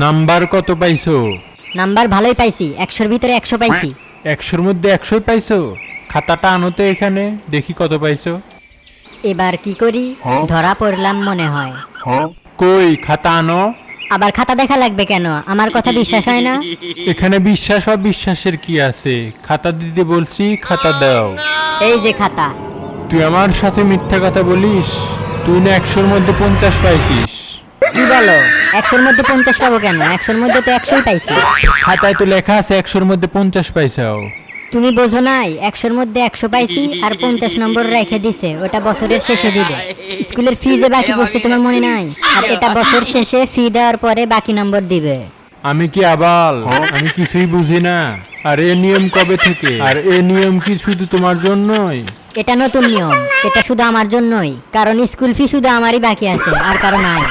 Number কত পাইছো? Number ভালোই পাইছি, 100-র ভিতরে 100 পাইছি। 100-র মধ্যে 100 পাইছো? খাতাটা আনো তো এখানে, দেখি কত পাইছো। এবার কি করি? ধরা পড়লাম মনে হয়। কই খাতা আনো। আবার খাতা দেখা লাগবে কেন? আমার কথা বিশ্বাস হয় না? এখানে বিশ্বাস অবিশ্বাসের কি আছে? খাতা দিতে বলছি, খাতা দাও। এই যে খাতা। তুই আমার সাথে মিথ্যা কথা বলিস? তুই না 100-র মধ্যে 50 পাইছিস। কি বলো? 100-র মধ্যে 50 পাবো কেন? 100-র মধ্যে তো 100ই পাইছি। খাতায় তো লেখা আছে 100-র মধ্যে 50 পাইছাও। তুমি বোঝো নাই? 100-র মধ্যে 100 পাইছি আর 50 নম্বর রেখে দিছে, ওটা বছরের শেষে দিবে। স্কুলের ফি যে বাকি পড়ছে তোমার মনে নাই? আর এটা বছর শেষে ফি দেওয়ার পরে বাকি নম্বর দিবে। আমি কি আবাল? আমি কিছুই বুঝি না। আর এ নিয়ম কবে থেকে? আর এ নিয়ম কি শুধু তোমার জন্যই? এটা নতুন নিয়ম, এটা শুধু আমার জন্যই, কারণ স্কুল ফি শুধু আমারই বাকি আছে, আর কারো নাই।